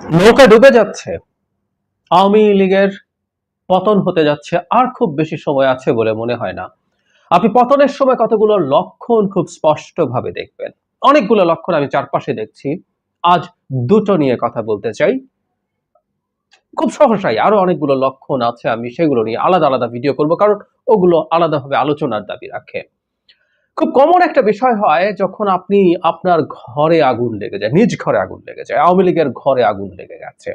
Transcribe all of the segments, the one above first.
নৌকা ডুবে যাচ্ছে, আওয়ামী লীগের পতন হতে যাচ্ছে, আর খুব বেশি সময় আছে বলে মনে হয় না। আপনি পতনের সময় কতগুলো লক্ষণ খুব স্পষ্টভাবে দেখবেন। অনেকগুলো লক্ষণ আমি চারপাশে দেখছি। আজ দুটো নিয়ে কথা বলতে চাই। খুব সহসাই আরো অনেকগুলো লক্ষণ আছে, আমি সেগুলো নিয়ে আলাদা আলাদা ভিডিও করব, কারণ ওগুলো আলাদাভাবে আলোচনার দাবি রাখে। খুব কমন একটা বিষয় হয় যখন আপনি আপনার ঘরে আগুন লেগে যায়, নিজ ঘরে আগুন লেগে যায়। আওয়ামী লীগের ঘরে আগুন লেগে গেছে।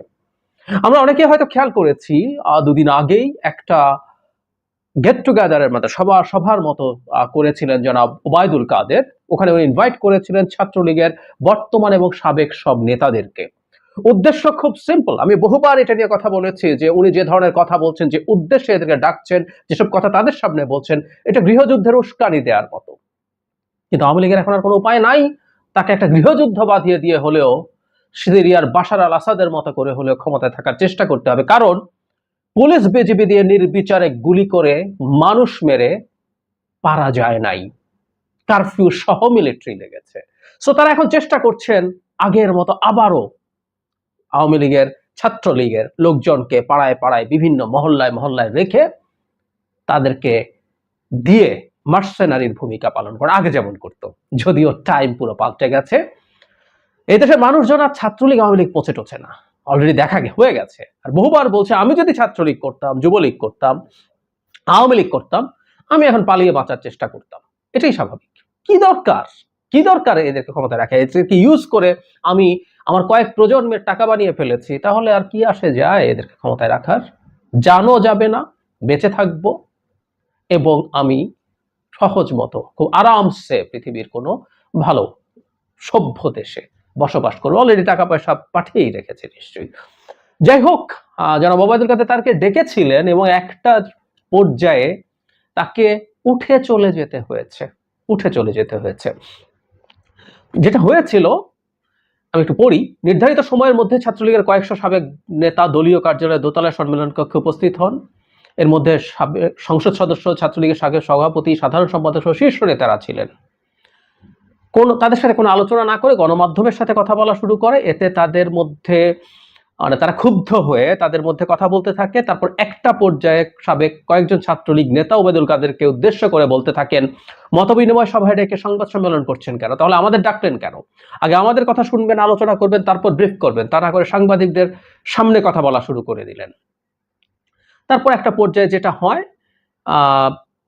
আমরা অনেকে হয়তো খেয়াল করেছি, দুদিন আগেই একটা গেট টুগেদারের মতো সভার মতো করেছিলেন জনাব ওবায়দুল কাদের। ওখানে উনি ইনভাইট করেছিলেন ছাত্রলীগের বর্তমান এবং সাবেক সব নেতাদেরকে। উদ্দেশ্য খুব সিম্পল। আমি বহুবার এটা নিয়ে কথা বলেছি যে উনি যে ধরনের কথা বলছেন, যে উদ্দেশ্যে এদেরকে ডাকছেন, যেসব কথা তাদের সামনে বলছেন, এটা গৃহযুদ্ধের উস্কানি দেওয়ার মতো। কিন্তু আওয়ামী লীগের এখন আর কোনো উপায় নাই। তাকে একটা গৃহযুদ্ধ বাঁধিয়ে দিয়ে হলেও, সিরিয়ার বাশার আল আসাদের মতো করে হলেও ক্ষমতায় থাকার চেষ্টা করতে হবে। কারণ পুলিশ বিজিবি দিয়ে নির্বিচারে গুলি করে মানুষ মেরে পারা যায় নাই, কারফিউ সহ মিলিটারি লেগেছে। সো তারা এখন চেষ্টা করছেন আগের মতো আবারও আওয়ামী লীগের, ছাত্রলীগের লোকজনকে পাড়ায় পাড়ায় বিভিন্ন মহল্লায় মহল্লায় রেখে তাদেরকে দিয়ে মার্সেনারির ভূমিকা পালন করা, আগে যেমন করতো। যদিও টাইম পুরো পাল্টে গেছে। এই দেশের মানুষজন আর ছাত্রলীগ আওয়ামী লীগ পচে টছে না, অলরেডি দেখা হয়ে গেছে। আর বহুবার বলছে, আমি যদি ছাত্রলীগ করতাম, যুবলীগ করতাম, আওয়ামী লীগ করতাম, আমি এখন পালিয়ে বাঁচার চেষ্টা করতাম। এটাই স্বাভাবিক। কি দরকার, কি দরকার এদেরকে ক্ষমতা রাখা? এদেরকে ইউজ করে আমি আমার কয়েক প্রজন্মের টাকা বানিয়ে ফেলেছি, তাহলে আর কি আসে যায় এদেরকে ক্ষমতায় রাখার? জানো যাবে না, বেঁচে থাকবো এবং আমি সহজ মতো খুব আরামসে পৃথিবীর কোনো ভালো সভ্য দেশে বসবাস করবো। অলরেডি টাকা পয়সা পাঠিয়েই রেখেছে নিশ্চয়ই। যাই হোক, জনাব ওবায়দুল কাদের তাকে ডেকেছিলেন এবং একটা পর্যায়ে তাকে উঠে চলে যেতে হয়েছে। উঠে চলে যেতে হয়েছে। যেটা হয়েছিল আমি একটু পড়ি। নির্ধারিত সময়ের মধ্যে ছাত্রলীগের কয়েকশো সাবেক নেতা দলীয় কার্যালয়ে দোতলা সম্মেলন কক্ষে উপস্থিত হন। এর মধ্যে সংসদ সদস্য, ছাত্রলীগের সাবেক সভাপতি, সাধারণ সম্পাদক সহ শীর্ষ নেতারা ছিলেন। তাদের সাথে কোনো আলোচনা না করে গণমাধ্যমের সাথে কথা বলা শুরু করে। এতে তাদের মধ্যে তারা ক্ষুব্ধ হয়ে তাদের মধ্যে কথা বলতে থাকে। তারপর একটা পর্যায়ে সাবেক কয়েকজন ছাত্রলীগ নেতা ওবায়দুল কাদেরকে উদ্দেশ্য করে বলতে থাকেন, মতবিনিময় সভায় ডেকে সংবাদ সম্মেলন করছেন কেন? তাহলে আমাদের ডাকলেন কেন? আগে আমাদের কথা শুনবেন, আলোচনা করবেন, তারপর ব্রিফ করবেন। তা না করে সাংবাদিকদের সামনে কথা বলা শুরু করে দিলেন। তারপর একটা পর্যায়ে যেটা হয়,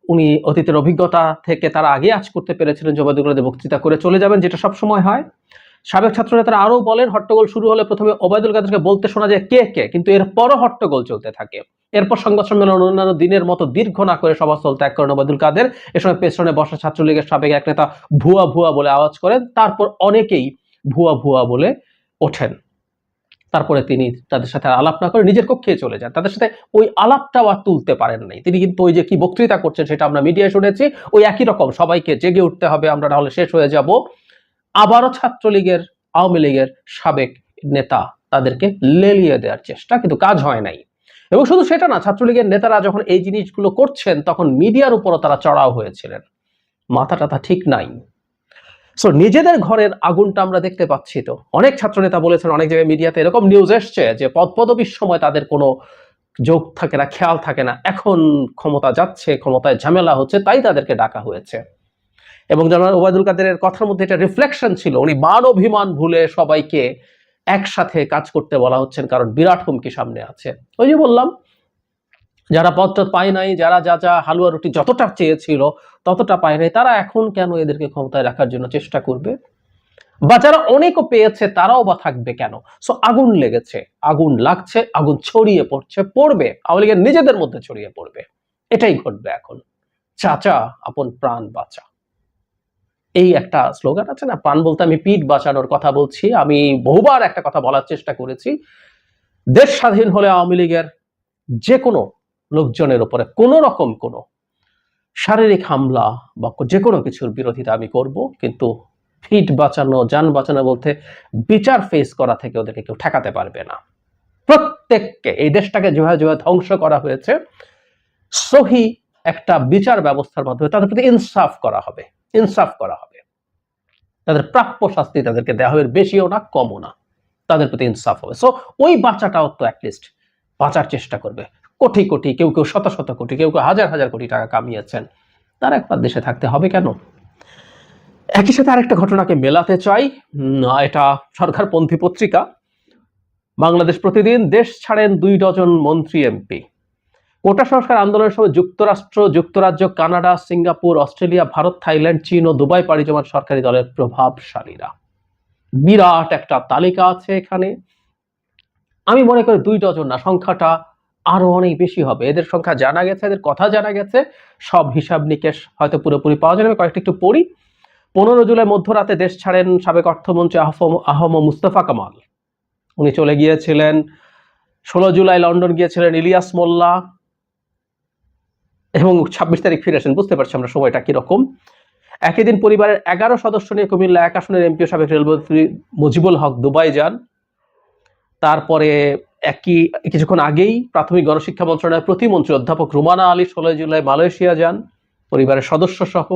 উনি অতীতের অভিজ্ঞতা থেকে তারা আগে আজ করতে পেরেছিলেন যে ওবায়দুল কাদের বক্তৃতা করে চলে যাবেন, যেটা সবসময় হয়। সাবেক ছাত্রনেতারা আরো বলেন, হট্টগোল শুরু হলে প্রথমে ওবায়দুল কাদেরকে বলতে শোনা যায় কে কে, কিন্তু এরপরও হট্টগোল চলতে থাকে। এরপর সংবাদ সম্মেলন অন্যান্য দিনের মতো দীর্ঘ না করে সভাস্থল ত্যাগ করেন ওবায়দুল কাদের। এ সময় পেছনে বসা ছাত্রলীগের সাবেক এক নেতা ভুয়া ভুয়া বলে আওয়াজ করেন। তারপর অনেকেই ভুয়া ভুয়া বলে ওঠেন। তারপরে তিনি তাদের সাথে আলাপ না করে নিজের কক্ষে চলে যান। তাদের সাথে ওই আলাপটাও আর তুলতে পারেন নাই। তিনি কিন্তু ওই যে কি বক্তৃতা করছেন সেটা আমরা মিডিয়ায় শুনেছি, ওই একই রকম সবাইকে জেগে উঠতে হবে, আমরা নাহলে শেষ হয়ে যাব। আবারও ছাত্রলীগের, আওয়ামী লীগের সাবেক নেতা তাদেরকে লেলিয়ে দেওয়ার চেষ্টা, কিন্তু কাজ হয় নাই। এবং শুধু সেটা না, ছাত্রলীগের নেতারা যখন এই জিনিসগুলো করছেন তখন মিডিয়ার উপরও তারা চড়াও হয়েছিলেন। মাথা টাথা ঠিক নাই। সো নিজেদের ঘরের আগুনটা আমরা দেখতে পাচ্ছি। তো অনেক ছাত্রনেতা বলেছেন, অনেক জায়গায় মিডিয়াতে এরকম নিউজ এসছে যে পদপদবীর সময় তাদের কোনো যোগ থাকে না, খেয়াল থাকে না। এখন ক্ষমতা যাচ্ছে, ক্ষমতায় ঝামেলা হচ্ছে, তাই তাদেরকে ডাকা হয়েছে। এবং জনাব ওবায়দুল কাদেরের কথার মধ্যে এটা রিফ্লেকশন ছিল, উনি মান অভিমান ভুলে সবাইকে একসাথে কাজ করতে বলা হচ্ছেন, কারণ বিরাট হুমকি সামনে আছে। ওই যে বললাম, যারা পদটা পায় নাই, যারা যা যা হালুয়া রুটি যতটা চেয়েছিল ততটা পায় নাই, তারা এখন কেন এদেরকে ক্ষমতায় রাখার জন্য চেষ্টা করবে? বা যারা অনেকও পেয়েছে তারাও বা থাকবে কেন? সো আগুন লেগেছে, আগুন লাগছে, আগুন ছড়িয়ে পড়ছে, পড়বে, আওয়ামী লীগের নিজেদের মধ্যে ছড়িয়ে পড়বে। এটাই ঘটবে এখন। চাচা আপন প্রাণ বাঁচা, এই একটা স্লোগান আছে না, প্রাণ বলতে আমি পিঠ বাঁচানোর কথা বলছি। আমি বহুবার একটা কথা বলার চেষ্টা করেছি, দেশ স্বাধীন হলে আওয়ামী লীগের যে কোনো লোকজনের উপরে কোন রকম কোনো শারীরিক হামলা বা যে কোনো কিছুর বিরোধিতা আমি করব, কিন্তু পিঠ বাঁচানো, যান বাঁচানো বলতে বিচার ফেস করা থেকে ওদেরকে কেউ ঠেকাতে পারবে না। প্রত্যেককে, এই দেশটাকে যেভাবে যেভাবে ধ্বংস করা হয়েছে, সহি একটা বিচার ব্যবস্থার মাধ্যমে তাদের প্রতি ইনসাফ করা হবে, ইনসাফ করা হবে। তাদের প্রাপ্য শাস্তি তাদেরকে দেওয়া হবে, বেশিও না কমও না। তাদের প্রতি ইনসাফ হবে। সো ওই বাচ্চাটাও তো অ্যাটলিস্ট বাঁচার চেষ্টা করবে। কোটি কোটি, কেউ কেউ শত শত কোটি, কেউ কেউ হাজার হাজার কোটি টাকা কামিয়েছেন, তারা একবার দেশে থাকতে হবে কেন? একই সাথে আরেকটা ঘটনাকে মেলাতে চাই। এটা সরকারপন্থী পত্রিকা বাংলাদেশ প্রতিদিন, দেশ ছাড়েন 2 ডজন মন্ত্রী এমপি। কোটা সংস্কার আন্দোলনের সময় যুক্তরাষ্ট্র, যুক্তরাজ্য, Canada, Singapore, Australia, Bharat, Thailand, চীন ও দুবাই পাড়ি জমান সরকারি দলের প্রভাবশালীরা। বিরাট একটা তালিকা আছে এখানে। আমি মনে করি 2 ডজন না, সংখ্যাটা আরো অনেক বেশি হবে। এদের সংখ্যা জানা গেছে, এদের কথা জানা গেছে, সব হিসাব নিকেশ হয়তো পুরোপুরি পাওয়া যাবে। কয়েকটা একটু পড়ি। 15 জুলাই মধ্যরাতে দেশ ছাড়েন সাবেক অর্থমন্ত্রী আহম মুস্তফা কামাল, উনি চলে গিয়েছিলেন। 16 জুলাই লন্ডন গিয়েছিলেন ইলিয়াস মোল্লা এবং 26 তারিখ ফিরে আসেন। বুঝতে পারছি আমরা সময়টা কিরকম। একই দিন পরিবারের 11 সদস্য নিয়ে কুমিল্লা 1 আসনের এমপি ও সাবেক রেলমন্ত্রী মুজিবুল হক দুবাই যান। তারপরে কিছুক্ষণ আগেই প্রাথমিক গণশিক্ষা মন্ত্রণালয়ের প্রতিমন্ত্রী অধ্যাপক রুমানা আলী 16 জুলাই মালয়েশিয়া যান পরিবারের সদস্য সহ।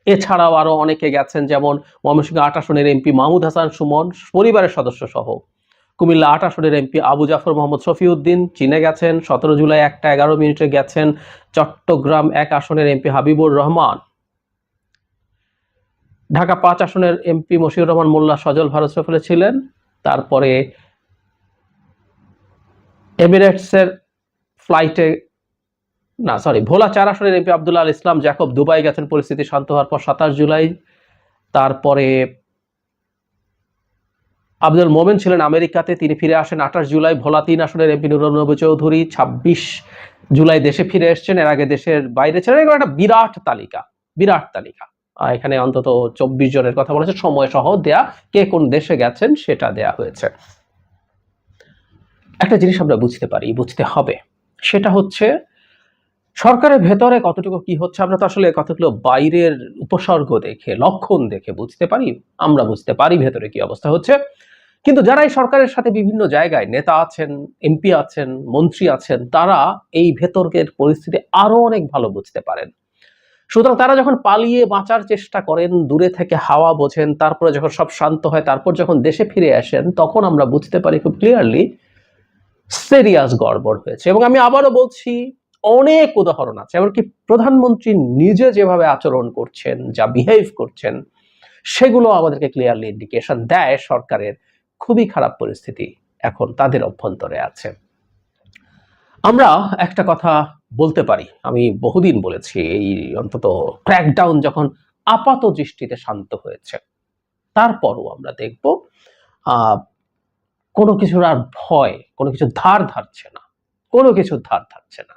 এছাড়াও আরো অনেকে গেছেন, যেমন ময়মনসিংহ 8 আসনের এমপি মাহমুদ হাসান সুমন পরিবারের সদস্য সহ। কুমিল্লা 8 আসনের এমপি আবু জাফর মোহাম্মদ শফিউদ্দিন চীনে গেছেন। 17 জুলাই 1:11 গেছেন চট্টগ্রাম 1 আসনের এমপি হাবিবুর রহমান। ঢাকা 5 আসনের এমপি মশিউর রহমান মোল্লা সজল ভারত সফরে ছিলেন। তারপরে এমিরেটসের ফ্লাইটে ভোলা 4 আসনের এমপি আব্দুল্লাহ আল ইসলাম জ্যাকব দুবাই গেছেন পরিস্থিতি শান্ত হওয়ার পর 27 জুলাই। তারপরে আব্দুল মোমেন ছিলেন আমেরিকাতে, তিনি ফিরে আসেন 28 জুলাই। ভোলা 3 আসনের এমপি নুরুল নবী চৌধুরী 26 জুলাই দেশে ফিরে এসেছেন, এর আগে দেশের বাইরে ছিলেন। এগুলো একটা বিরাট তালিকা। এখানে অন্তত 24 জনের কথা বলেছে, সময় সহ দেয়া, কে কোন দেশে গেছেন সেটা দেয়া হয়েছে। একটা জিনিস আমরা বুঝতে হবে, সেটা হচ্ছে সরকারের ভেতরে কতটুকু কি হচ্ছে। আমরা তো আসলে কতগুলো বাইরের উপসর্গ দেখে, লক্ষণ দেখে বুঝতে পারি, আমরা বুঝতে পারি ভেতরে কি অবস্থা হচ্ছে। কিন্তু যারা এই সরকারের সাথে বিভিন্ন জায়গায় নেতা আছেন, এমপি আছেন, মন্ত্রী আছেন, তারা এই ভেতরের পরিস্থিতি আরো অনেক ভালো বুঝতে পারেন। সুতরাং তারা যখন পালিয়ে বাঁচার চেষ্টা করেন, দূরে থেকে হাওয়া বোঝেন, তারপরে যখন সব শান্ত হয়, তারপর যখন দেশে ফিরে আসেন, তখন আমরা বুঝতে পারি খুব ক্লিয়ারলি সিরিয়াস গড়বড় হয়েছে। এবং আমি আবারও বলছি, অনেক উদাহরণ আছে। এমনকি প্রধানমন্ত্রী নিজে যেভাবে আচরণ করছেন, যা বিহেভ করছেন, সেগুলো আমাদেরকে ক্লিয়ারলি ইন্ডিকেশন দেয় সরকারের খুবই খারাপ পরিস্থিতি এখন তাদের অভ্যন্তরে আছে। আমরা একটা কথা বলতে পারি, আমি বহুদিন বলেছি, এই অন্তত ক্র্যাকডাউন যখন আপাত দৃষ্টিতে শান্ত হয়েছে, তারপরও আমরা দেখব কোনো কিছুর আর ভয়, কোনো কিছু ধার ধারছে না।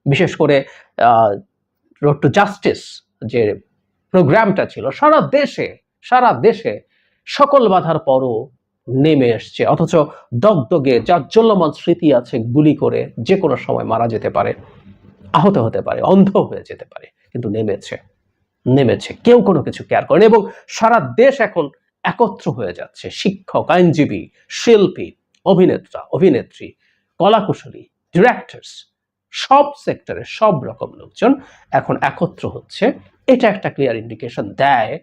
বিশেষ করে রোড টু জাস্টিস যে প্রোগ্রামটা ছিল, সারা দেশে সকল বাধার পরও নেমে এসছে। অথচ দগদগে জাজ্জল্যমান স্মৃতি আছে, গুলি করে যে কোনো সময় মারা যেতে পারে, আহত হতে পারে, অন্ধ হয়ে যেতে পারে, কিন্তু নেমেছে, কেউ কোনো কিছু কেয়ার করেন। এবং সারা দেশ এখন একত্র হয়ে যাচ্ছে। শিক্ষক, আইনজীবী, শিল্পী, অভিনেত্রী, কলাকুশলী, ডিরেক্টরস, সব সেক্টরে সব রকম লোকজন এখন একত্র হচ্ছে। এটা একটা ক্লিয়ার ইন্ডিকেশন দেয়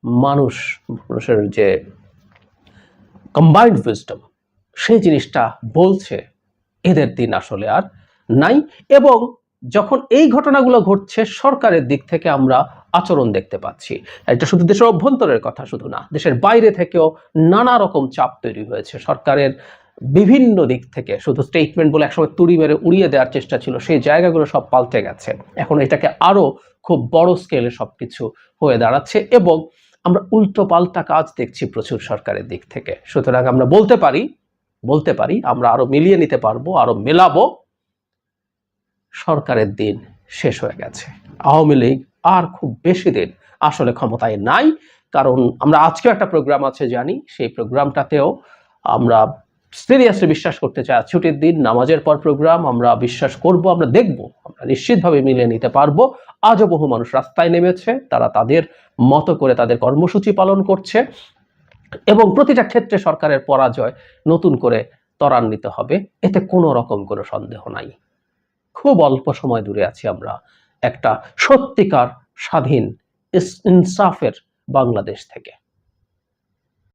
মানুষের যে কম্বাইন্ড উইজডম, সেই জিনিসটা বলছে এদের দিন আসলে আর নাই। এবং যখন এই ঘটনাগুলো ঘটছে, সরকারের দিক থেকে আমরা আচরণ দেখতে পাচ্ছি। এটা শুধু দেশের অভ্যন্তরের কথা শুধু না, দেশের বাইরে থেকেও নানা রকম চাপ তৈরি হয়েছে সরকারের বিভিন্ন দিক থেকে। শুধু স্টেটমেন্ট বলে একসময় তুড়ি মেরে উড়িয়ে দেওয়ার চেষ্টা ছিল, সেই জায়গাগুলো সব পাল্টে গেছে। এখন এটাকে আরো খুব বড় স্কেলে সবকিছু হয়ে দাঁড়াচ্ছে এবং আমরা উল্টো পাল্টা কাজ দেখছি প্রচুর সরকারের দিক থেকে। সুতরাং আমরা বলতে পারি আমরা আরো মিলিয়ে নিতে পারবো, আরো মেলাবো। সরকারের দিন শেষ হয়ে গেছে। আওয়ামী লীগ আর খুব বেশি দিন আসলে ক্ষমতায় নাই। কারণ আমরা আজকেও একটা প্রোগ্রাম আছে জানি, সেই প্রোগ্রামটাতেও আমরা সিরিয়াসলি বিশ্বাস করতে চাই, ছুটির দিন নামাজের পর প্রোগ্রাম আমরা বিশ্বাস করব, আমরা দেখব, আমরা নিশ্চিতভাবে মিলিয়ে নিতে পারবো। আজও বহু মানুষ রাস্তায় নেমেছে, তারা তাদের মতো করে তাদের কর্মসূচি পালন করছে এবং প্রতিটা ক্ষেত্রে সরকারের পরাজয় নতুন করে ত্বরান্বিত হবে, এতে কোনো রকম কোনো সন্দেহ নাই। খুব অল্প সময় দূরে আছি আমরা একটা সত্যিকার স্বাধীন ইনসাফের বাংলাদেশ থেকে।